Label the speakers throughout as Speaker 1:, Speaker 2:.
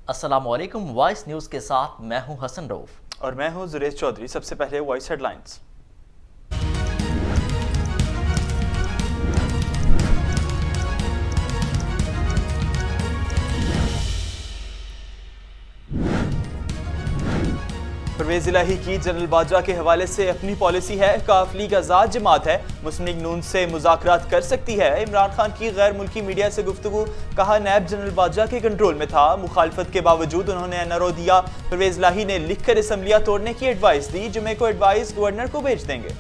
Speaker 1: अस्सलामुअलैकुम। Voice news के साथ मैं हूं हसन रऊफ
Speaker 2: और मैं हूं जुरेज चौधरी। सबसे पहले वॉइस हेडलाइंस। परवेज इलाही की जनरल बाजवा के हवाले से अपनी पॉलिसी है। काफ लीग आज़ाद जमात है, मुस्लिम लीग नून से मुज़ाकरात कर सकती है। इमरान खान की गैर मुल्की मीडिया से गुफ्तगू, कहा नैब जनरल बाजवा के कंट्रोल में था, मुखालफत के बावजूद उन्होंने एनआरओ दिया। परवेज इलाही ने लिखकर असम्बलियां तोड़ने की एडवाइस दी, जुमे को एडवाइस गवर्नर को भेज देंगे।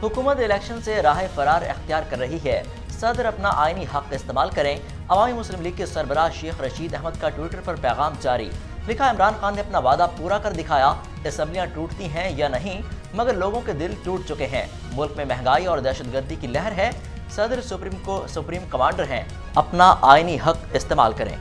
Speaker 1: हुकूमत इलेक्शन से राह फरार अख्तियार कर रही है, सदर अपना आईनी हक इस्तेमाल करें। अवामी मुस्लिम लीग के सरबराह शेख रशीद अहमद का ट्विटर पर पैगाम जारी, लिखा इमरान खान ने अपना वादा पूरा कर दिखाया। असम्बलियां टूटती हैं या नहीं, मगर लोगों के दिल टूट चुके हैं। मुल्क में महंगाई और दहशतगर्दी की लहर है, सदर सुप्रीम कमांडर हैं, अपना आईनी हक इस्तेमाल करें।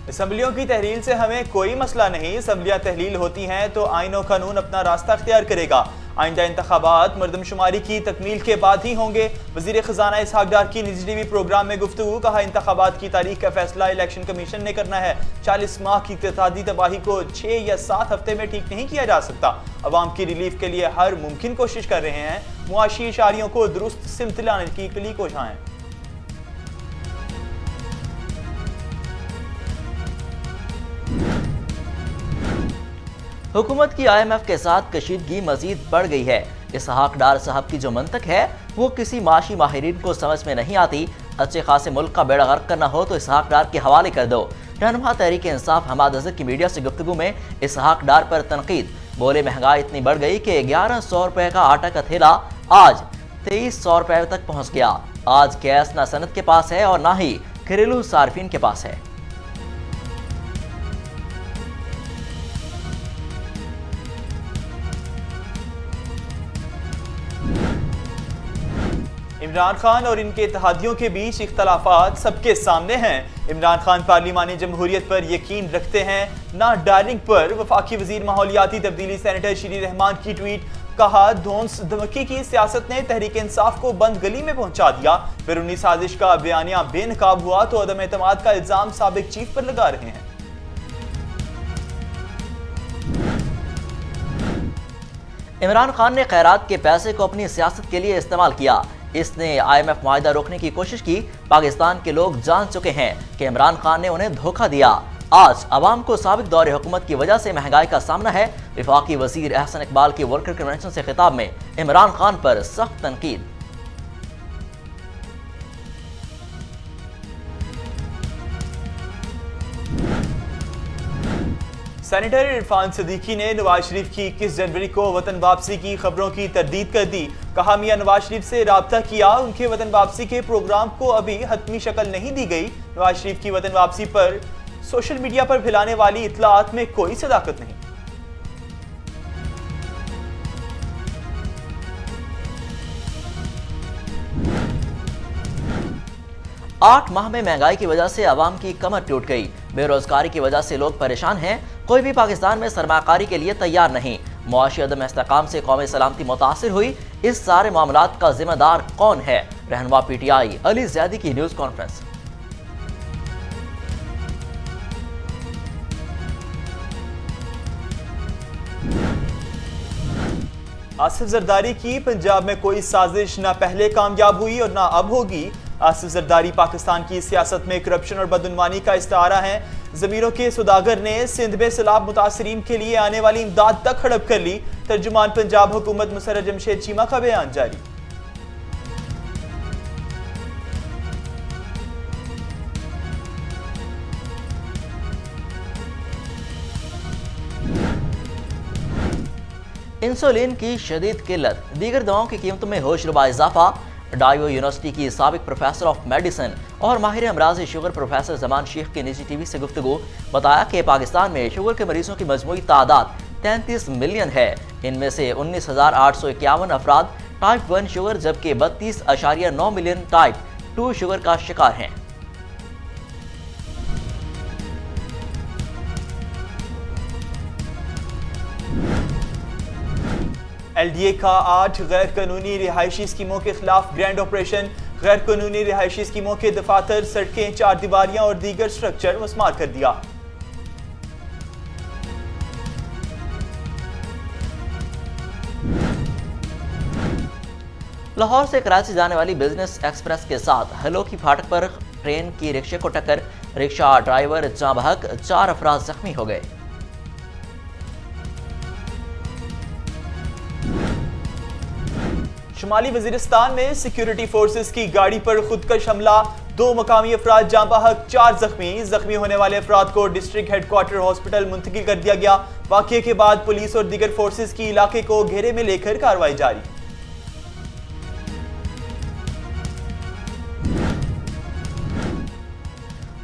Speaker 2: असम्बलियों की तहलील से हमें कोई मसला नहीं, असम्बलियां तहलील होती हैं तो आइन और कानून अपना रास्ता अख्तियार करेगा। आइंदा इंतखाबात मरदमशुमारी की तकमील के बाद ही होंगे। वजीर खजाना इसहाक डार की निजी टीवी प्रोग्राम में गुफ्तगू, कहा इंतखाबात की तारीख का फैसला इलेक्शन कमीशन ने करना है। 40 माह की इक़्तिसादी तबाही को 6 या 7 हफ्ते में ठीक नहीं किया जा सकता। अवाम की रिलीफ के लिए हर मुमकिन कोशिश कर रहे हैं, मुआशी इशारियों को दुरुस्त सिमत लाने की कली कोशां हैं।
Speaker 1: हुकूमत की IMF के साथ कशीदगी मजीद बढ़ गई है। इसहाक डार साहब की जो मंतक है वो किसी माशी माहिरीन को समझ में नहीं आती। अच्छे खासे मुल्क का बेड़ा गर्क करना हो तो इसहाक डार के हवाले कर दो। रहनुमा तहरीक इंसाफ हमाद अजहर की मीडिया से गुफ्तगू में इसहाक डार पर तनकीद, बोले महंगाई इतनी बढ़ गई कि 1100 रुपए का आटा का थैला आज 2300 रुपए तक पहुँच गया। आज गैस ना सनत के पास है और ना ही घरेलू सार्फिन के पास है।
Speaker 2: इमरान खान और इनके इत्तेहादियों के बीच इख्तलाफात सबके सामने हैं। इमरान खान पार्लिमानी जमहूरियत पर यकीन रखते हैं, ना डायरिंग पर। वफाकी वजीर माहौलियाती तब्दीली सेनेटर शरीर रहमान की ट्वीट, कहा धौंस धमकी की सियासत ने तहरीक इंसाफ को बंद गली में पहुंचा दिया। बैरूनी साजिश का बयानिया बेनकाब हुआ तो अदम एतमाद का इल्जाम साबिक चीफ पर लगा रहे हैं।
Speaker 1: इमरान खान ने खैरात के पैसे को अपनी सियासत के लिए इस्तेमाल किया। इसने IMF मुआहिदा रोकने की कोशिश की। पाकिस्तान के लोग जान चुके हैं कि इमरान खान ने उन्हें धोखा दिया। आज अवाम को साबिक दौर हुकूमत की वजह से महंगाई का सामना है। वफाकी वजीर अहसन इकबाल की वर्कर कन्वेंशन से खिताब में इमरान खान पर सख्त तनकीद।
Speaker 2: सेनेटर इरफान सदीकी ने नवाज शरीफ की 21 जनवरी को वतन वापसी की खबरों की तरदीद कर दी। कहा मियां नवाज शरीफ से राब्ता किया, उनके वतन वापसी के प्रोग्राम को अभी हतमी शक्ल नहीं दी गई। नवाज शरीफ की वतन वापसी पर सोशल मीडिया पर फैलाने वाली इतलात में कोई सदाकत नहीं।
Speaker 1: 8 माह में महंगाई की वजह से आवाम की कमर टूट गई। बेरोजगारी की वजह से लोग परेशान हैं। कोई भी पाकिस्तान में सरमाकारी के लिए तैयार नहीं। मुआशी अदम इस्तेकाम से कौमी सलामती मुतासिर हुई। इस सारे मामलात का जिम्मेदार कौन है? रहनुमा PTI अली ज़ैदी की न्यूज कॉन्फ्रेंस।
Speaker 2: आसिफ जरदारी की पंजाब में कोई साजिश ना पहले कामयाब हुई और ना अब होगी। आसिफ जरदारी पाकिस्तान की सियासत में करप्शन और बदउनवानी का इस्तारा है। जमीरों के सौदागर ने सिंध में सैलाब मुतासरीन के लिए आने वाली इमदाद तक हड़प कर ली। तर्जुमान पंजाब हुकूमत मुसर्रर जमशेद चीमा का बयान जारी।
Speaker 1: इंसुलिन की शदीद किल्लत, दीगर दवाओं की कीमतों में होशरुबा इजाफा। डाइवो यूनिवर्सिटी की साबिक प्रोफेसर ऑफ मेडिसिन और माहिर अमराज शुगर प्रोफेसर जमान शेख की निजी टीवी से गुफ्तगू, बताया कि पाकिस्तान में शुगर के मरीजों की मजमूई तादाद 33 मिलियन है। इनमें से 19,851 अफराद टाइप 1 शुगर जबकि 32.9 मिलियन टाइप 2 शुगर का शिकार हैं।
Speaker 2: LDA का 8 गैर कानूनी रिहायशी स्कीमों के खिलाफ ग्रैंड ऑपरेशन। गैर कानूनी रिहायशी स्कीमों के दफातर, सड़कें, चार दीवारियां और दीगर स्ट्रक्चर मस्मार कर दिया।
Speaker 1: लाहौर से कराची जाने वाली बिजनेस एक्सप्रेस के साथ हलोकी फाटक पर ट्रेन की रिक्शे को टक्कर, रिक्शा ड्राइवर जाँ बहक, 4 अफराद जख्मी हो गए।
Speaker 2: शुमाली वजीरिस्तान में सिक्योरिटी फोर्सेस की गाड़ी पर खुदकश हमला, 2 मकामी अफराद जाँ बहक, 4 जख्मी होने वाले अफराद को डिस्ट्रिक्ट हेडक्वार्टर हॉस्पिटल मुंतकिल कर दिया गया। वाकये के बाद पुलिस और दीगर फोर्सेस की इलाके को घेरे में लेकर कार्रवाई जारी।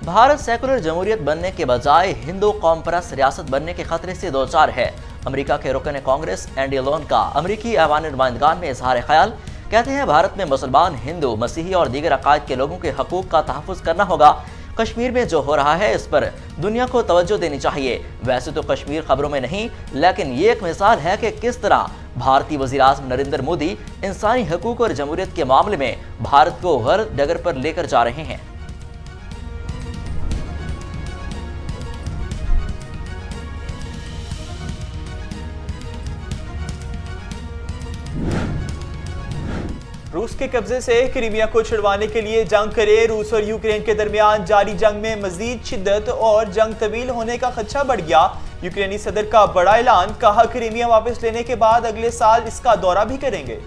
Speaker 1: भारत सेकुलर जमहूरियत बनने के बजाय हिंदू कौम परस्त रियासत बनने के खतरे से दो चार है। अमेरिका के रुकन कांग्रेस एंडी लोन का अमेरिकी ऐवान नुमाइंदगान में इजहार ख्याल। कहते हैं भारत में मुसलमान, हिंदू, मसीही और दीगर अकायद के लोगों के हकूक का तहफ़्फ़ुज़ करना होगा। कश्मीर में जो हो रहा है इस पर दुनिया को तवज्जो देनी चाहिए। वैसे तो कश्मीर खबरों में नहीं, लेकिन ये एक मिसाल है कि किस तरह भारतीय वज़ीर-ए-आज़म नरेंद्र मोदी इंसानी हकूक और जमहूरियत के मामले में भारत को गलत डगर पर लेकर जा रहे हैं।
Speaker 2: रूस के कब्जे से क्रीमिया को छुड़वाने के लिए जंग करे। रूस और यूक्रेन के दरमियान जारी जंग में मजीद शिद्दत और जंग तवील होने का खदशा बढ़ गया। यूक्रेनी सदर का बड़ा ऐलान, कहा क्रीमिया वापस लेने के बाद अगले साल इसका दौरा भी करेंगे।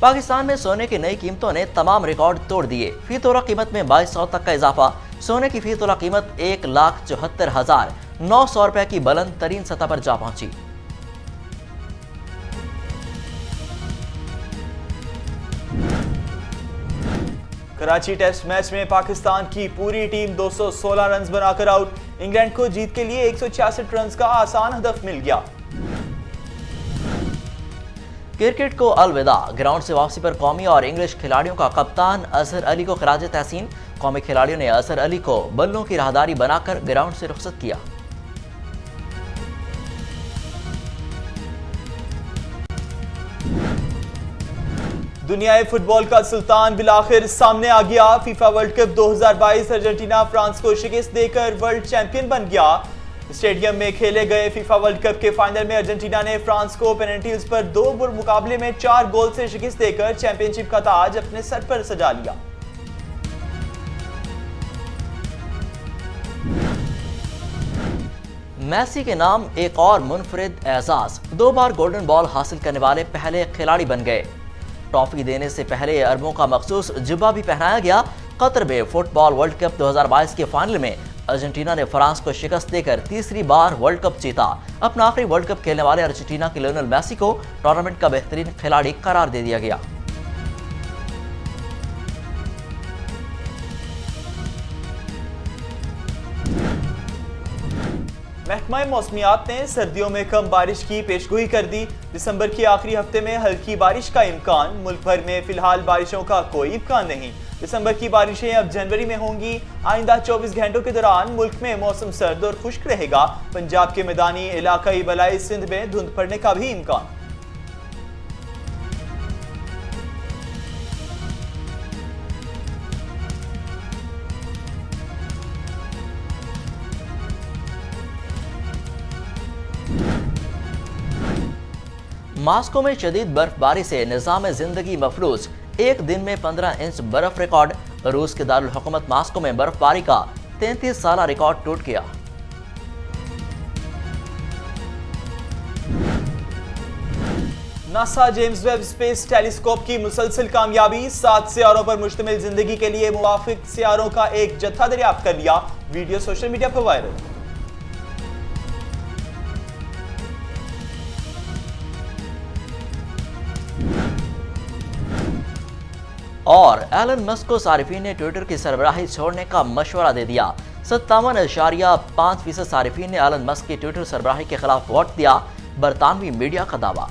Speaker 1: पाकिस्तान में सोने की नई कीमतों ने तमाम रिकॉर्ड तोड़ दिए। फी तोला कीमत में 2200 तक का इजाफा। सोने की फी तोला कीमत 1,74,900 रुपए की बुलंद तरीन सतह पर जा पहुंची।
Speaker 2: कराची टेस्ट मैच में पाकिस्तान की पूरी टीम 216 रन बनाकर आउट। इंग्लैंड को जीत के लिए 166 रन का आसान हदफ मिल गया।
Speaker 1: क्रिकेट को अलविदा। ग्राउंड से वापसी पर कौमी और इंग्लिश खिलाड़ियों का कप्तान अजहर अली को खराज तहसीन। कौमी खिलाड़ियों ने अजहर अली को बल्लों की राहदारी बनाकर ग्राउंड से रुखसत किया।
Speaker 2: दुनियाई फुटबॉल का सुल्तान बिलाखिर सामने आ गया। FIFA world cup 2022 Argentina France को शिकस्त देकर वर्ल्ड चैंपियन बन गया। स्टेडियम में खेले गए फीफा वर्ल्ड कप के फाइनल में अर्जेंटीना ने फ्रांस को पेनल्टीज पर 2 मुकाबले में 4 गोल से शिकस्त देकर चैंपियनशिप का ताज अपने सर पर सजा लिया।
Speaker 1: मेसी के नाम एक और मुनफरिद एजाज। 2 बार गोल्डन बॉल हासिल करने वाले पहले खिलाड़ी बन गए। ट्रॉफी देने से पहले अरबों का मखसूस जुब्बा भी पहनाया गया। कतर में फुटबॉल वर्ल्ड कप 2022 के फाइनल में अर्जेंटीना ने फ्रांस को शिकस्त देकर तीसरी बार वर्ल्ड कप जीता। अपना आखिरी वर्ल्ड कप खेलने वाले अर्जेंटीना के लियोनेल मेसी को टूर्नामेंट का बेहतरीन खिलाड़ी करार दे दिया गया।
Speaker 2: महकमा मौसमियात ने सर्दियों में कम बारिश की पेशगोई कर दी। दिसंबर के आखिरी हफ्ते में हल्की बारिश का इम्कान। मुल्क भर में फिलहाल बारिशों का कोई इम्कान नहीं। दिसंबर की बारिशें अब जनवरी में होंगी। आइंदा 24 घंटों के दौरान मुल्क में मौसम सर्द और खुश्क रहेगा। पंजाब के मैदानी इलाकाई बलाई सिंध में धुंध पड़ने का भी इम्कान।
Speaker 1: मास्को में शदीद बर्फबारी से निज़ाम जिंदगी मफलूज। एक दिन में 15 इंच बर्फ रिकॉर्ड। रूस के दारुल हुकूमत मास्को में बर्फबारी का 33 साला रिकॉर्ड टूट गया।
Speaker 2: NASA James Webb space telescope की मुसलसल कामयाबी। 7 सियारों पर मुश्तमिल जिंदगी के लिए मुवाफिक सियारों का एक जत्था दरियाफ्त कर लिया। वीडियो सोशल मीडिया पर वायरल।
Speaker 1: और एलन मस्क को सारिफीन ने ट्विटर की सरबराही छोड़ने का मशवरा दे दिया। 57.5% सारिफीन ने एलन मस्क की ट्विटर सरबराही के खिलाफ वोट दिया। बरतानवी मीडिया का दावा।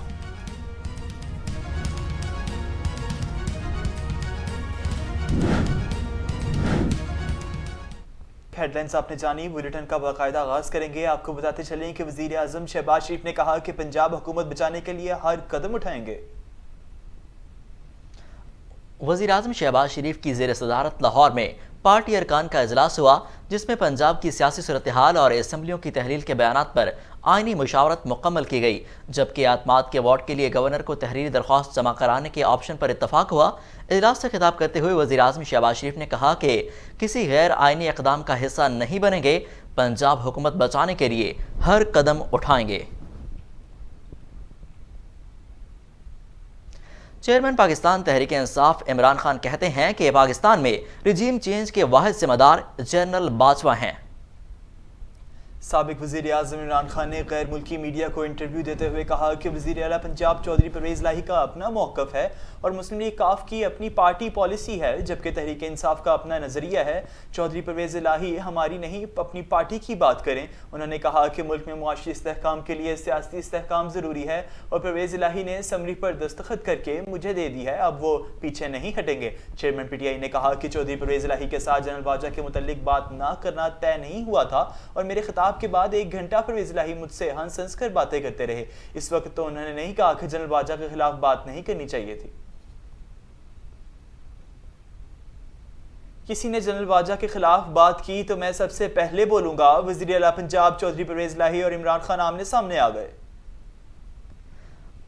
Speaker 2: हेडलाइंस आपने जानी, बुलेटिन का बाकायदा आगाज करेंगे। आपको बताते चलें कि वजीर आजम शहबाज शरीफ ने कहा कि पंजाब हुकूमत बचाने के लिए हर कदम उठाएंगे।
Speaker 1: वजीर आजम शहबाज शरीफ की ज़ेर सदारत लाहौर में पार्टी अरकान का इजलास हुआ, जिसमें पंजाब की सियासी सूरत हाल और असम्बलियों की तहलील के बयानात पर आइनी मुशावरत मुकम्मल की गई, जबकि आतमाद के वार्ड के लिए गवर्नर को तहरीरी दरख्वास्त जमा कराने के ऑप्शन पर इतफाक हुआ। इजलास से खिताब करते हुए वज़ीर आज़म शहबाज शरीफ ने कहा कि किसी गैर आइनी इक़दाम का हिस्सा नहीं बनेंगे, पंजाब हुकूमत बचाने के लिए हर कदम उठाएंगे। चेयरमैन पाकिस्तान तहरीक इंसाफ इमरान खान कहते हैं कि पाकिस्तान में रिजीम चेंज के वाहिद जिम्मेदार जनरल बाजवा हैं।
Speaker 2: साबिक वज़ीर आज़म इमरान खान ने गैर मुल्की मीडिया को इंटरव्यू देते हुए कहा कि वज़ीर आला पंजाब चौधरी परवेज़ इलाही का अपना मौक़िफ़ है और मुस्लिम लीग काफ की अपनी पार्टी पॉलिसी है, जबकि तहरीक इंसाफ का अपना नज़रिया है। चौधरी परवेज़ इलाही हमारी नहीं अपनी पार्टी की बात करें। उन्होंने कहा कि मुल्क में मुआशी इस्तेहकाम के लिए सियासी इस्तेहकाम ज़रूरी है और परवेज़ इलाही ने समरी पर दस्तखत करके मुझे दे दी है, अब वो पीछे नहीं हटेंगे। चेयरमैन PTI ने कहा कि चौधरी परवेज़ इलाही के साथ जनरल बाजवा के मुतल्लिक बात ना करना तय नहीं हुआ था और मेरे खिताब के बाद 1 घंटा परवेज़ इलाही मुझसे हंस हंस कर बातें करते रहे। इस वक्त तो उन्होंने नहीं कहा कि जनरल बाजवा के खिलाफ बात नहीं करनी चाहिए थी। किसी ने जनरल बाजवा के खिलाफ बात की तो मैं सबसे पहले बोलूंगा। वज़ीर आला पंजाब चौधरी परवेज़ इलाही और इमरान खान आमने सामने आ गए।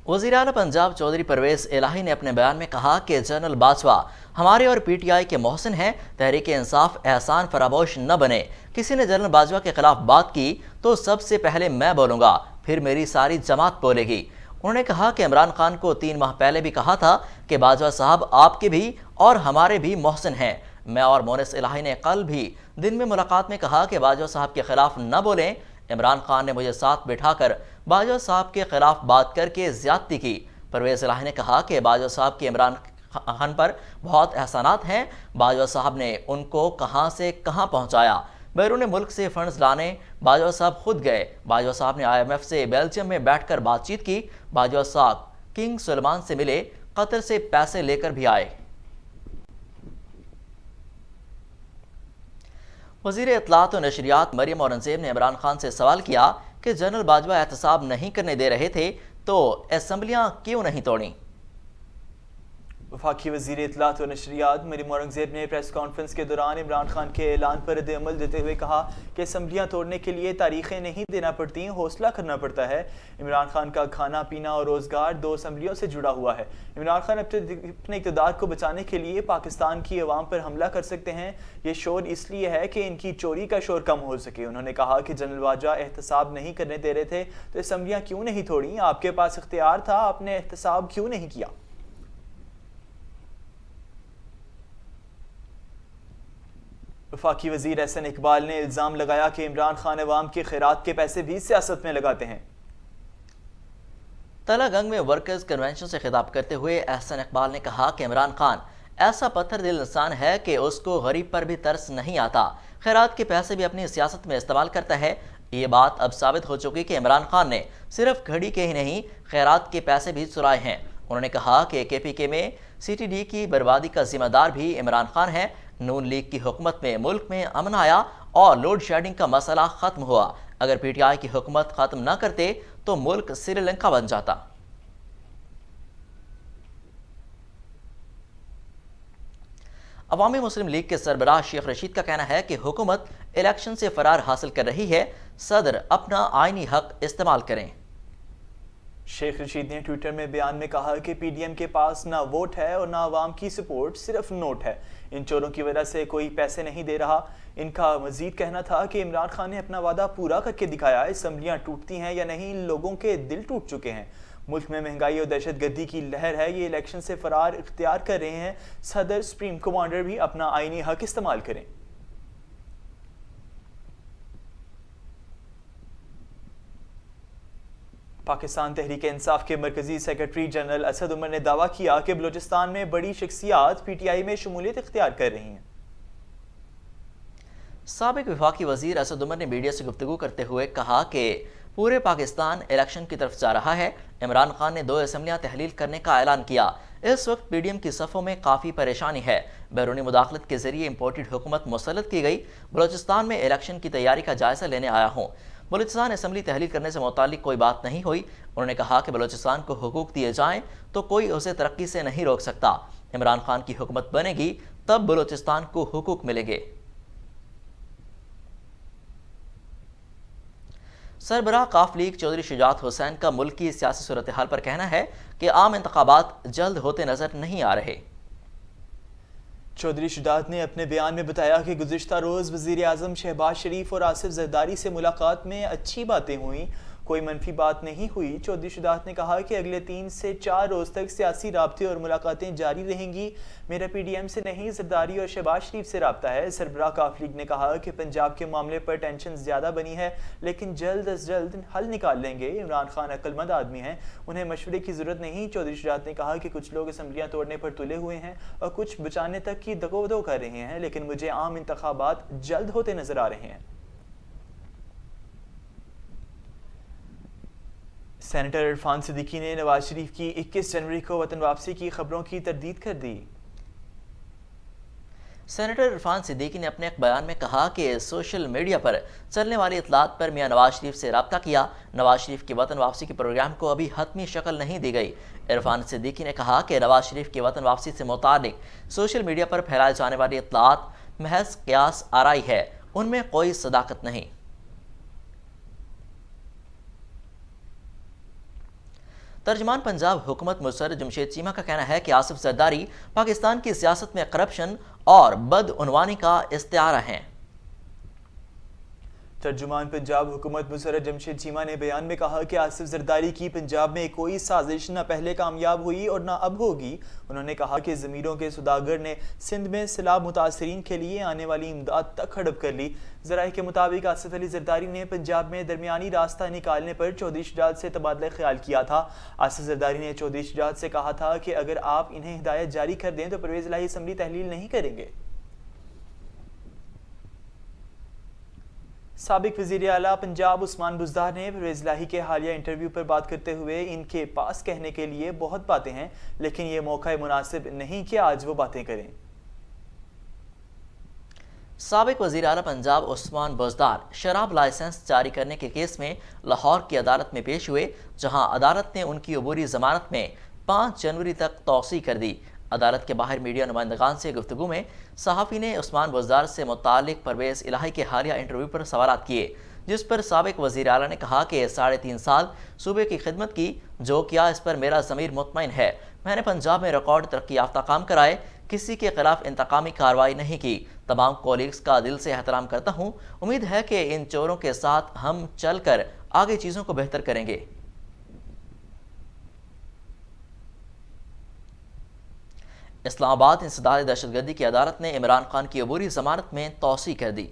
Speaker 1: वज़ीर आला पंजाब चौधरी परवेज़ इलाही ने अपने बयान में कहा कि जनरल बाजवा हमारे और PTI के मोहसिन हैं, तहरीक इंसाफ एहसान फरामोश न बने। किसी ने जनरल बाजवा के खिलाफ बात की तो सबसे पहले मैं बोलूँगा, फिर मेरी सारी जमात बोलेगी। उन्होंने कहा कि इमरान खान को 3 माह पहले भी कहा था कि बाजवा साहब आपके भी और हमारे भी मोहसिन हैं। मैं और मोनिस इलाही ने कल भी दिन में मुलाकात में कहा कि बाजवा साहब के खिलाफ न बोलें। इमरान खान ने मुझे साथ बिठाकर बाजवा साहब के खिलाफ बात करके ज्यादती की। परवेज़ इलाही ने कहा कि बाजवा साहब के इमरान खान पर बहुत एहसानात हैं। बाजवा साहब ने उनको कहां से कहां पहुंचाया। बैरून मुल्क से फंड्स लाने बाजवा साहब खुद गए। बाजवा साहब ने IMF से बेल्जियम में बैठकर बातचीत की। बाजवा साहब किंग सलमान से मिले, कतर से पैसे लेकर भी आए। वज़ीर इत्तलात और नशरियात मरियम औरंगज़ेब ने इमरान खान से सवाल किया कि जनरल बाजवा एहतसाब नहीं करने दे रहे थे तो असम्बलियां क्यों नहीं तोड़ी।
Speaker 2: वफाकी वज़ीर इत्तलात व नशरियात मरियम औरंगज़ेब ने प्रेस कॉन्फ्रेंस के दौरान इमरान खान के ऐलान पर रद्द-ए-अमल देते हुए कहा कि असम्बलियाँ तोड़ने के लिए तारीखें नहीं देना पड़ती, हौसला करना पड़ता है। इमरान खान का खाना पीना और रोज़गार 2 असम्बलियों से जुड़ा हुआ है। इमरान खान अपने इक़्तिदार को बचाने के लिए पाकिस्तान की अवाम पर हमला कर सकते हैं। ये शोर इसलिए है कि इनकी चोरी का शोर कम हो सके। उन्होंने कहा कि जनरल बाजवा एहतसाब नहीं करने दे रहे थे तो असम्बलियाँ क्यों नहीं तोड़ी, आपके पास इख्तियार था, आपने एहतसाब क्यों नहीं किया। वफाकी वज़ीर एहसन इकबाल ने इल्ज़ाम लगाया कि इमरान खान अवाम के खैरात के पैसे भी सियासत में लगाते हैं।
Speaker 1: तलागंग में वर्कर्स कन्वेंशन से खिताब करते हुए एहसन इकबाल ने कहा कि इमरान खान ऐसा पत्थर दिल इंसान है कि उसको गरीब पर भी तरस नहीं आता, खैरात के पैसे भी अपनी सियासत में इस्तेमाल करता है। ये बात अब साबित हो चुकी कि इमरान खान ने सिर्फ घड़ी के ही नहीं खैरात के पैसे भी चुराए हैं। उन्होंने कहा कि KPK में CTD की बर्बादी का जिम्मेदार भी इमरान खान है। नून लीग की हुकूमत में मुल्क में अमन आया और लोड शेडिंग का मसला खत्म हुआ। अगर PTI की हुकूमत खत्म न करते तो मुल्क श्रीलंका बन जाता। अवामी मुस्लिम लीग के सरबराह शेख रशीद का कहना है कि हुकूमत इलेक्शन से फरार हासिल कर रही है, सदर अपना आईनी हक इस्तेमाल करें।
Speaker 2: शेख रशीद ने ट्विटर में बयान में कहा कि PDM के पास ना वोट है और ना आवाम की सपोर्ट, सिर्फ नोट है। इन चोरों की वजह से कोई पैसे नहीं दे रहा। इनका मजीद कहना था कि इमरान खान ने अपना वादा पूरा करके दिखाया। असम्बलियाँ टूटती हैं या नहीं, लोगों के दिल टूट चुके हैं। मुल्क में महंगाई और दहशतगर्दी की लहर है, ये इलेक्शन से फरार इख्तियार कर रहे हैं। सदर सुप्रीम कमांडर भी अपना आईनी हक इस्तेमाल करें। पाकिस्तान तहरीक इंसाफ के मरकजी सेक्रेटरी जनरल असद उमर ने दावा किया कि बलूचिस्तान में बड़ी शख्सियात PTI में शमूलियत इख्तियार कर रही हैं।
Speaker 1: साबिक वफाकी वजीर असद उमर ने मीडिया से गुफ्तगू करते हुए कहा कि पूरे पाकिस्तान इलेक्शन की तरफ जा रहा है। इमरान खान ने 2 असम्बलियां तहलील करने का ऐलान किया। इस वक्त पीडीएम की सफ़ों में काफ़ी परेशानी है। बैरूनी मुदाखलत के जरिए इम्पोर्टेड हुकूमत मुसल्लत की गई। बलोचिस्तान में इलेक्शन की तैयारी का जायजा लेने आया हूँ। बलूचिस्तान असम्बली तहलील करने से मुतालिक कोई बात नहीं हुई। उन्होंने कहा कि बलूचिस्तान को हुकूक दिए जाएं तो कोई उसे तरक्की से नहीं रोक सकता। इमरान खान की हुकूमत बनेगी तब बलूचिस्तान को हुकूक मिलेंगे। सरबराह काफ लीग चौधरी शुजात हुसैन का मुल्क की सियासी सूरत हाल पर कहना है कि आम इंतखाबात जल्द होते नजर नहीं आ रहे।
Speaker 2: चौधरी शुजात ने अपने बयान में बताया कि गुज़िश्ता रोज़ वज़ीर आज़म शहबाज शरीफ और आसिफ जरदारी से मुलाकात में अच्छी बातें हुई, कोई मनफी बात नहीं हुई। चौधरी शुजात ने कहा कि अगले 3 से 4 रोज़ तक सियासी राब्ते और मुलाकातें जारी रहेंगी। मेरा पीडीएम से नहीं, जरदारी और शहबाज शरीफ से राब्ता है। सरबराह काफ लीग ने कहा कि पंजाब के मामले पर टेंशन ज़्यादा बनी है, लेकिन जल्द अज जल्द हल निकाल लेंगे। इमरान खान अक्लमंद आदमी हैं, उन्हें मशवरे की ज़रूरत नहीं। चौधरी शुजात ने कहा कि कुछ लोग असम्बलियाँ तोड़ने पर तुले हुए हैं और कुछ बचाने तक की दगोदो कर रहे हैं, लेकिन मुझे आम इंतखाबात जल्द होते नजर आ रहे हैं। सेनेटर इरफान सिद्दीकी ने नवाज शरीफ की 21 जनवरी को वतन वापसी की खबरों की तरदीद कर दी।
Speaker 1: सेनेटर इरफान सिद्दीकी ने अपने एक बयान में कहा कि सोशल मीडिया पर चलने वाली इतलात पर मियां नवाज शरीफ से रब्ता किया। नवाज शरीफ की वतन वापसी के प्रोग्राम को अभी हतमी शक्ल नहीं दी गई। इरफान सिद्दीकी ने कहा कि नवाज शरीफ की वतन वापसी से मुतालिक सोशल मीडिया पर फैलाए जाने वाली इतलात महज क्यास आराई है, उनमें कोई सदाकत नहीं। तर्जमान पंजाब हुकूमत मुसर्र जमशेद चीमा का कहना है कि आसिफ जरदारी पाकिस्तान की सियासत में करप्शन और बदउनवानी का इस्तिआरा हैं।
Speaker 2: तर्जुमान पंजाब हुकूमत मुसर्र जमशेद चीमा ने बयान में कहा कि आसिफ जरदारी की पंजाब में कोई साजिश न पहले कामयाब हुई और न अब होगी। उन्होंने कहा कि ज़मीरों के सौदागर ने सिंध में सैलाब मुतासरीन के लिए आने वाली इमदाद तक हड़प कर ली। ज़राए के मुताबिक आसिफ अली जरदारी ने पंजाब में दरमियानी रास्ता निकालने पर चौधरी शुजात से तबादला ख्याल किया था। आसिफ जरदारी ने चौधरी शुजात से कहा था कि अगर आप इन्हें हिदायत जारी कर दें तो परवेज़ इलाही असम्बली तहलील नहीं करेंगे। साबिक वज़ीर आला पंजाब उस्मान बुज़दार ने परवेज़ इलाही के हालिया इंटरव्यू पर बात करते हुए इनके पास कहने के लिए बहुत बातें हैं, लेकिन ये मौका मुनासिब नहीं कि आज वो बातें करें।
Speaker 1: साबिक वज़ीर आला पंजाब उस्मान बुज़दार शराब लाइसेंस जारी करने के केस में लाहौर की अदालत में पेश हुए, जहां अदालत ने उनकी अबूरी जमानत में 5 जनवरी तक तौसी कर दी। अदालत के बाहर मीडिया नुमाइंदगान से गुफ्तगू में सहाफ़ी ने उस्मान बुज़दार से मुतालिक परवेज़ इलाही के हालिया इंटरव्यू पर सवालात किए, जिस पर साबिक वज़ीर आला ने कहा कि 3.5 साल सूबे की खिदमत की, जो किया इस पर मेरा ज़मीर मुतमईन है। मैंने पंजाब में रिकॉर्ड तरक्की याफ्ता काम कराए, किसी के खिलाफ इंतकामी कार्रवाई नहीं की। तमाम कोलीग्स का दिल से एहतराम करता हूँ। उम्मीद है कि इन चोरों के साथ हम चल कर आगे चीज़ों को बेहतर करेंगे। इस्लामाबाद इंसदाद दहशतगर्दी की अदालत ने इमरान खान की अबूरी जमानत में तौसी कर दी।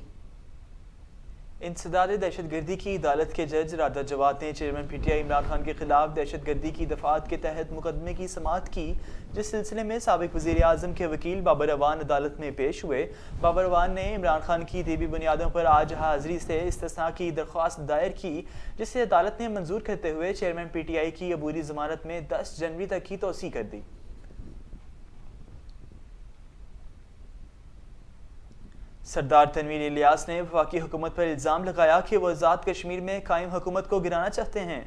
Speaker 2: इंसदाद दहशतगर्दी की अदालत के जज राधा जवाद ने चेयरमैन पीटीआई इमरान खान के खिलाफ दहशतगर्दी की दफात के तहत मुकदमे की समाअत की, जिस सिलसिले में साबिक वज़ीर आज़म के वकील बाबर अवान अदालत में पेश हुए। बाबर अवान ने इमरान खान की तबी बुनियादों पर आज हाजिरी से इस्तिस्ना की दरख्वास्त दायर की, जिसे अदालत ने मंजूर करते हुए चेयरमैन पीटीआई की अबूरी जमानत में 10 जनवरी तक की तौसी कर दी। सरदार तनवीर इलियास ने वफाकी हुकूमत पर इल्ज़ाम लगाया कि वह आज़ाद कश्मीर में कायम हुकूमत को गिराना चाहते हैं।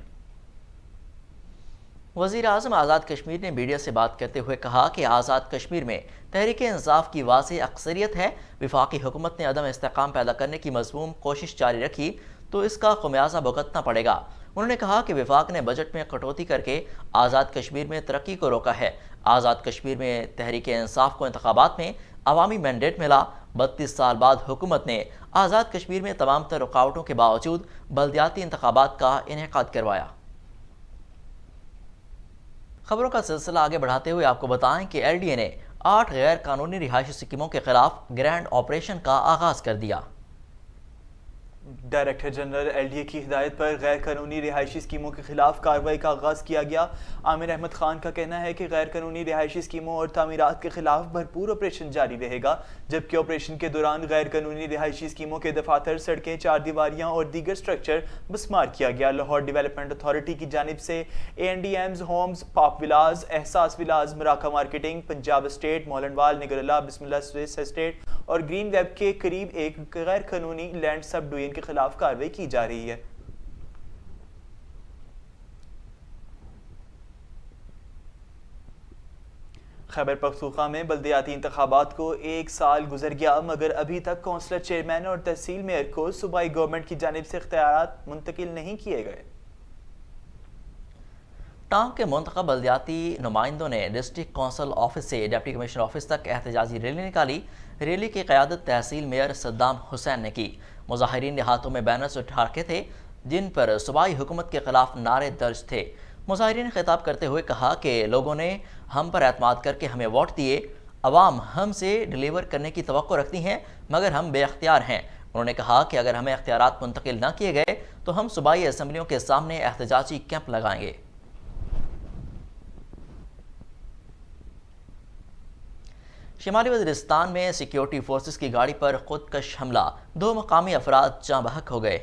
Speaker 1: वज़ीर आज़म आज़ाद कश्मीर ने मीडिया से बात करते हुए कहा कि आज़ाद कश्मीर में तहरीक इंसाफ की वाज़ेह अक्सरियत है। वफाकी हुकूमत ने अदम इस्तेकाम पैदा करने की मज़मूम कोशिश जारी रखी तो इसका खुमियाजा भुगतना पड़ेगा। उन्होंने कहा कि वफाक ने बजट में कटौती करके आज़ाद कश्मीर में तरक्की को रोका है। आज़ाद कश्मीर में तहरीक इंसाफ को इंतखाबात में अवामी मैंडेट मिला। 32 साल बाद हुकूमत ने आज़ाद कश्मीर में तमाम तर रुकावटों के बावजूद बल्दियाती इंतखाबात का इनेकाद करवाया। खबरों का सिलसिला आगे बढ़ाते हुए आपको बताएं कि LDA ने 8 गैर कानूनी रिहायशी स्कीमों के खिलाफ ग्रैंड ऑपरेशन का आगाज कर दिया।
Speaker 2: डायरेक्टर जनरल LDA की हिदायत पर गैर कानूनी रिहायशी स्कीमों के खिलाफ कार्रवाई का आगाज़ किया गया। आमिर अहमद खान का कहना है कि गैर कानूनी रिहायशी स्कीमों और तामीरात के खिलाफ भरपूर ऑपरेशन जारी रहेगा, जबकि ऑपरेशन के दौरान गैर कानूनी रिहायशी स्कीमों के दफातर, सड़कें, चारदीवारियाँ और दीगर स्ट्रक्चर बसमार किया गया। लाहौर डेवलपमेंट अथॉरिटी की जानिब से ANDMs होम्स, पाक विलाज, एहसास villas, मराका marketing, Punjab estate, Mohlanwal, निगरला, बिस्मिल्लाह स्विस एस्टेट और ग्रीन वेब के करीब एक गैर कानूनी लैंड सब डिवीजन के खिलाफ कार्रवाई की जा रही है। खैबर पख्तूनख्वा में बल्दियाती इंतखाबात को 1 साल गुजर गया, मगर अभी तक कौंसलर चेयरमैन और तहसील मेयर को सूबाई गवर्नमेंट की जानिब से इख्तियारात मुंतकिल नहीं किए गए।
Speaker 1: टांग के मुंतखब बल्दियाती नुमाइंदों ने डिस्ट्रिक्ट कौंसल ऑफिस से डिप्टी कमिश्नर ऑफिस तक एहतजाजी रैली निकाली। रैली की क़यादत तहसील मेयर सद्दाम हुसैन ने की। मुजाहिरीन ने हाथों में बैनर्स उठा रखे थे जिन पर सूबाई हुकूमत के खिलाफ नारे दर्ज थे। मुजाहिरीन ने खिताब करते हुए कहा कि लोगों ने हम पर एतमाद करके हमें वोट दिए, अवाम हमसे डिलीवर करने की तवक्को रखती हैं, मगर हम बेअख्तियार हैं। उन्होंने कहा कि अगर हमें इख्तियारात मुंतकिल न किए गए तो हम सूबाई असम्बलियों के सामने एहतजाजी कैंप लगाएंगे। शिमाली वज़ीरिस्तान में सिक्योरिटी फोर्सेस की गाड़ी पर खुदकश हमला, 2 मकामी अफराद जाँ बहक हो गए।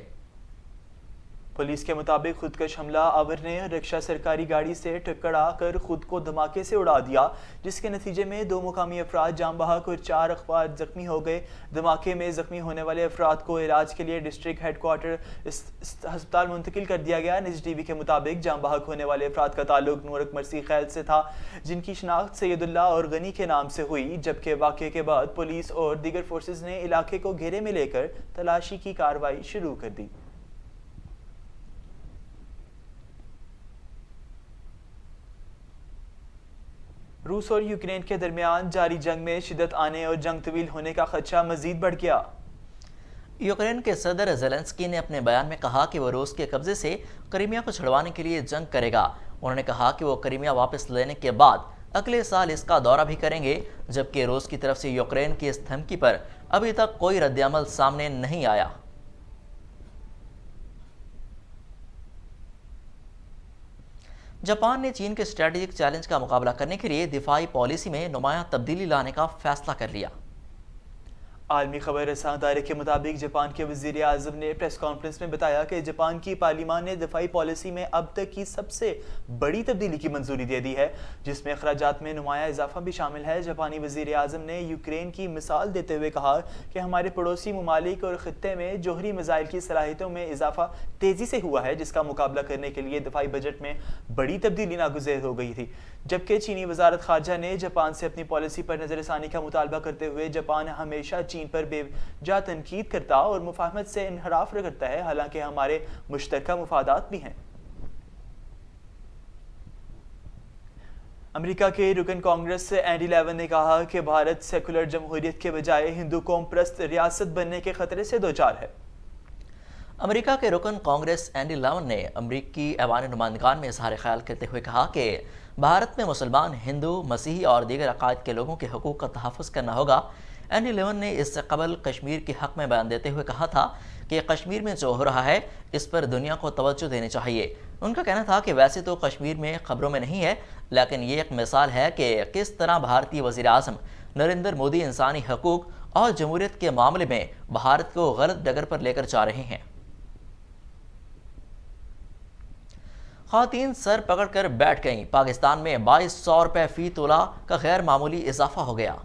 Speaker 2: पुलिस के मुताबिक खुदकश हमला आवर ने रिक्शा सरकारी गाड़ी से टकरा कर खुद को धमाके से उड़ा दिया, जिसके नतीजे में 2 मुकामी अफराद जाम बहक और 4 अफराद जख्मी हो गए। धमाके में जख्मी होने वाले अफराद को इलाज के लिए डिस्ट्रिक्ट हेडक्वार्टर अस्पताल मुंतकिल कर दिया गया। निजी टीवी के मुताबिक जाम बहक होने वाले अफराद का ताल्लुक नूरक मरसी खैल से था, जिनकी शनाख्त सैयदुल्लाह और गनी के नाम से हुई, जबकि वाक़े के बाद पुलिस और दीगर फोर्सेज ने इलाके को घेरे में लेकर तलाशी की कार्रवाई शुरू कर दी। रूस और यूक्रेन के दरमियान जारी जंग में शिदत आने और जंग तवील होने का खदशा मजीद बढ़ गया।
Speaker 1: यूक्रेन के सदर ज़ेलेंस्की ने अपने बयान में कहा कि वो रूस के कब्जे से क्रीमिया को छुड़वाने के लिए जंग करेगा। उन्होंने कहा कि वो क्रीमिया वापस लेने के बाद अगले साल इसका दौरा भी करेंगे, जबकि रूस की तरफ से यूक्रेन की इस धमकी पर अभी तक कोई रद्दअमल सामने नहीं आया। जापान ने चीन के स्ट्रेटेजिक चैलेंज का मुकाबला करने के लिए दिफाई पॉलिसी में नुमायां तब्दीली लाने का फैसला कर लिया।
Speaker 2: आलमी खबर रसां अदारे के मुताबिक जापान के वज़ीर आज़म ने प्रेस कॉन्फ्रेंस में बताया कि जापान की पार्लियामान ने दिफाई पॉलिसी में अब तक की सबसे बड़ी तब्दीली की मंजूरी दे दी है, जिसमें अखराजात में नुमाया इजाफा भी शामिल है। जापानी वज़ीर आज़म ने यूक्रेन की मिसाल देते हुए कहा कि हमारे पड़ोसी ममालिक और ख़ित्ते में जोहरी मिसाइल की सलाहियतों में इजाफा तेज़ी से हुआ है, जिसका मुकाबला करने के लिए दिफाई बजट में बड़ी तब्दीली नागुज़ेर हो गई थी। जबकि चीनी वजारत खारजा ने जापान से अपनी पॉलिसी पर नजरसानी का मुतालबा करते हुए जापान हमेशा चीन पर बेवजह तनकीद करता और मुफाहमत से इनहराफ करता है, हालांकि हमारे मुश्तरका मुफादात भी हैं। अमेरिका के रुकन कांग्रेस एंडी लेवन ने कहा कि भारत सेकुलर जमहूरियत के बजाय हिंदू कौम परस्त रियासत बनने के खतरे से दो चार है।
Speaker 1: अमेरिका के रुकन कांग्रेस एंडी लेवन ने अमरीकी ऐवान नुमाइंदगान में इजहार ख्याल करते हुए कहा कि भारत में मुसलमान, हिंदू, मसीही और दीगर अकायद के लोगों के हकूक़ का तहफ़्फ़ुज़ करना होगा। एंडी लेवन ने इससे कबल कश्मीर के हक़ में बयान देते हुए कहा था कि कश्मीर में जो हो रहा है इस पर दुनिया को तवज्जो देनी चाहिए। उनका कहना था कि वैसे तो कश्मीर में खबरों में नहीं है, लेकिन ये एक मिसाल है कि किस तरह भारतीय वज़ीर आज़म नरेंद्र मोदी इंसानी हकूक़ और जमहूरियत के मामले में भारत को गलत डगर पर लेकर जा रहे हैं। ख़वातीन सर पकड़कर बैठ गईं। पाकिस्तान में 2200 रुपये फ़ी तोला का गैर मामूली इजाफा हो गया।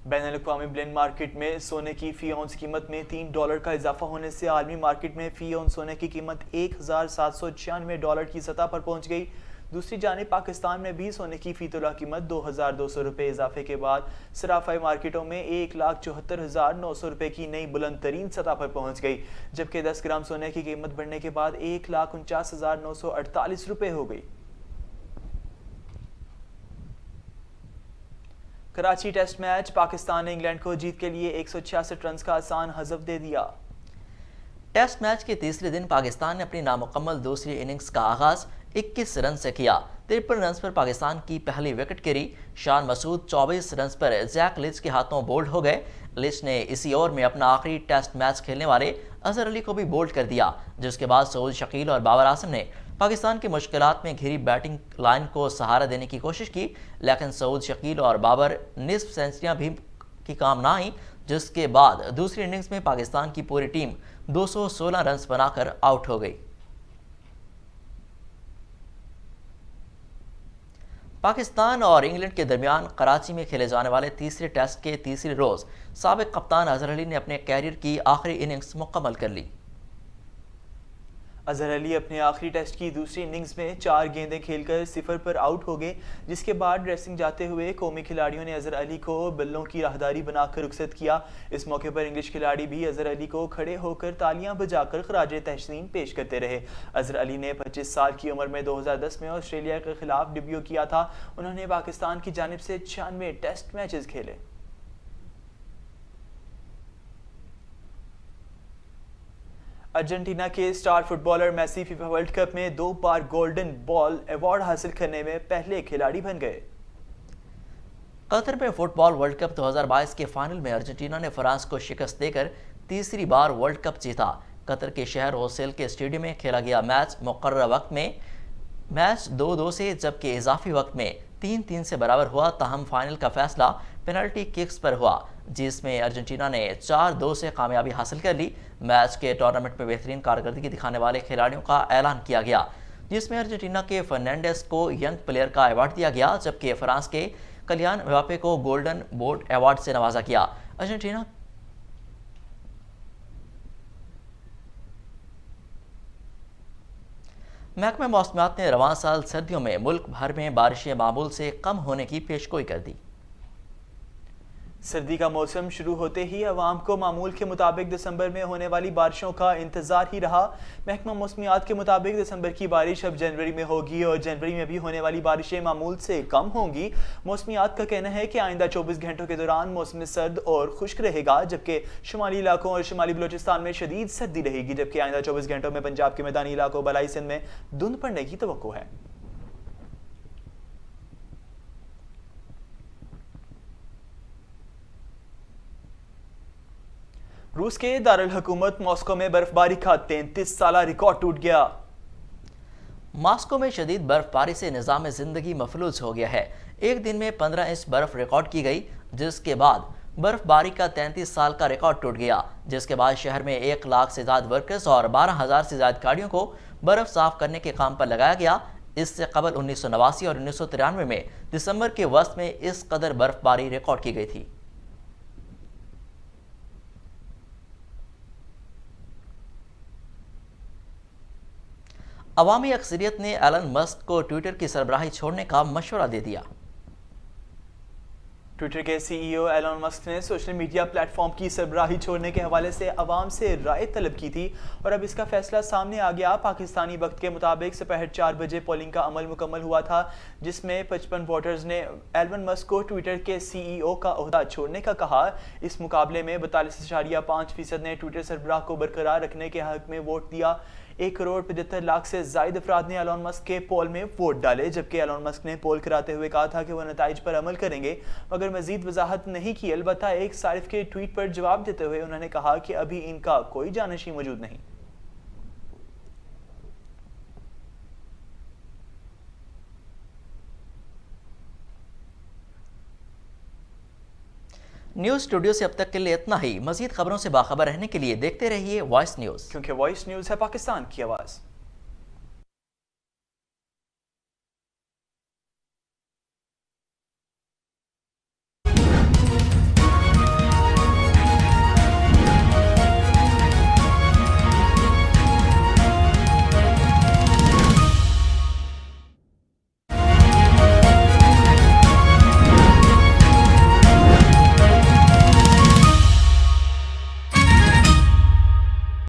Speaker 2: बैनुल-अक़वामी ब्लेंड मार्केट में सोने की फ़ी औंस कीमत में $3 का इजाफा होने से आलमी मार्केट में फ़ी औंस सोने की कीमत $1796 की सतह पर पहुंच गई। दूसरी जानिब पाकिस्तान में भी सोने की फ़ी तोला कीमत 2200 रुपये इजाफे के बाद सराफाई मार्केटों में 1,74,900 रुपये की नई बुलंद तरीन सतह पर पहुंच गई, जबकि 10 ग्राम सोने की कीमत बढ़ने के बाद 1,49,948 रुपये हो गई। कराची टेस्ट मैच, पाकिस्तान ने इंग्लैंड को जीत के लिए 166 रन का आसान हज़फ दे दिया।
Speaker 1: टेस्ट मैच के तीसरे दिन पाकिस्तान ने अपनी नामुकम्मल दूसरी इनिंग्स का आगाज़ 21 रन से किया। 53 रन पर पाकिस्तान की पहली विकेट गिरी। शान मसूद 24 रन पर जैक लिच के हाथों बोल्ड हो गए। लिच ने इसी ओवर में अपना आखिरी टेस्ट मैच खेलने वाले अजहर अली को भी बोल्ड कर दिया, जिसके बाद सऊद शकील और बाबर आजम ने पाकिस्तान की मुश्किलात में घिरी बैटिंग लाइन को सहारा देने की कोशिश की, लेकिन सऊद शकील और बाबर निस्फ सेंचुरियां भी की काम ना आई, जिसके बाद दूसरी इनिंग्स में पाकिस्तान की पूरी टीम 216 रन बनाकर आउट हो गई। पाकिस्तान और इंग्लैंड के दरमियान कराची में खेले जाने वाले तीसरे टेस्ट के तीसरे रोज साबिक कप्तान अजहर अली ने अपने कैरियर की आखिरी इनिंग्स मुकम्मल कर ली।
Speaker 2: अजहर अली अपने आखिरी टेस्ट की दूसरी इनिंग्स में 4 गेंदें खेलकर 0 पर आउट हो गए, जिसके बाद ड्रेसिंग जाते हुए कौमी खिलाड़ियों ने अजहर अली को बिल्लों की राहदारी बनाकर रुखसत किया। इस मौके पर इंग्लिश खिलाड़ी भी अजहर अली को खड़े होकर तालियां बजाकर खराजे तहसीन पेश करते रहे। अजहर अली ने 25 साल की उम्र में 2010 में ऑस्ट्रेलिया के खिलाफ डेब्यू किया था। उन्होंने पाकिस्तान की जानिब से 96 टेस्ट मैचेस खेले। अर्जेंटीना के star footballer Messi FIFA world cup में 2 बार गोल्डन बॉल अवार्ड हासिल करने में पहले खिलाड़ी बन गए।
Speaker 1: कतर में फुटबॉल वर्ल्ड कप 2022 के फाइनल में अर्जेंटीना ने फ्रांस को शिकस्त देकर तीसरी बार वर्ल्ड कप जीता। कतर के शहर ओसेल के स्टेडियम में खेला गया मैच मुकर्रर वक्त में मैच 2-2 से, जबकि इजाफी वक्त में 3-3 से बराबर हुआ। ताहम फाइनल का फैसला पेनल्टी किक्स पर हुआ, जिसमें अर्जेंटीना ने 4-2 से कामयाबी हासिल कर ली। मैच के टूर्नामेंट में बेहतरीन कारकर्दगी दिखाने वाले खिलाड़ियों का ऐलान किया गया, जिसमें अर्जेंटीना के फर्नांडेस को यंग प्लेयर का अवार्ड दिया गया, जबकि फ्रांस के कलियान म्बाप्पे को गोल्डन बोट अवार्ड से नवाजा गया। अर्जेंटीना महकमा मौसमियात ने रवां साल सर्दियों में मुल्क भर में बारिशें मामूल से कम होने की पेशगोई कर दी।
Speaker 2: सर्दी का मौसम शुरू होते ही अवाम को मामूल के मुताबिक दिसंबर में होने वाली बारिशों का इंतजार ही रहा। महकमा मौसमियात के मुताबिक दिसंबर की बारिश अब जनवरी में होगी और जनवरी में भी होने वाली बारिशें मामूल से कम होंगी। मौसमियात का कहना है कि आइंदा 24 घंटों के दौरान मौसम सर्द और खुश्क रहेगा, जबकि शुमाली इलाकों और शुमाली बलोचिस्तान में शदीद सर्दी रहेगी, जबकि आइंदा 24 घंटों में पंजाब के मैदानी इलाकों बलाई सिंध में धुंध पड़ने की तवक्को है। रूस के दारुल हुकूमत मॉस्को में बर्फबारी का 33 साला रिकॉर्ड टूट गया।
Speaker 1: मॉस्को में शदीद बर्फबारी से निज़ाम जिंदगी मफलूज हो गया है। एक दिन में 15 इंच बर्फ रिकॉर्ड की गई, जिसके बाद बर्फबारी का 33 साल का रिकॉर्ड टूट गया, जिसके बाद शहर में 1 लाख से ज्यादा वर्कर्स और 12,000 से ज्यादा गाड़ियों को बर्फ साफ करने के काम पर लगाया गया। इससे कबल 1989 और 1993 में दिसंबर के वस्त में इस कदर बर्फबारी रिकॉर्ड की गई थी। अवामी अक्सरियत ने एलन मस्क को ट्विटर की सरबराही छोड़ने का मशवरा दे दिया।
Speaker 2: ट्विटर के सीईओ एलन मस्क ने सोशल मीडिया प्लेटफॉर्म की सरबराही छोड़ने के हवाले से अवाम से राय तलब की थी और अब इसका फैसला सामने आ गया। पाकिस्तानी वक्त के मुताबिक दोपहर 4 बजे पोलिंग का अमल मुकम्मल हुआ था, जिसमें 55 वोटर्स ने एलन मस्क को ट्विटर के सीईओ का ओहदा छोड़ने का कहा। इस मुकाबले में 42.5% ने ट्विटर सरबराह को बरकरार रखने के हक में वोट दिया। 1,75,00,000 से जायद अफराद ने एलन मस्क के पोल में वोट डाले, जबकि एलन मस्क ने पोल कराते हुए कहा था कि वह नताइज पर अमल करेंगे, मगर मजीद वजाहत नहीं की। अलबत्ता एक सारिफ के ट्वीट पर जवाब देते हुए उन्होंने कहा कि अभी इनका कोई जानशी मौजूद नहीं।
Speaker 1: न्यूज़ स्टूडियो से अब तक के लिए इतना ही। मजीद खबरों से बाखबर रहने के लिए देखते रहिए वॉइस न्यूज़,
Speaker 2: क्योंकि वॉइस न्यूज़ है पाकिस्तान की आवाज़।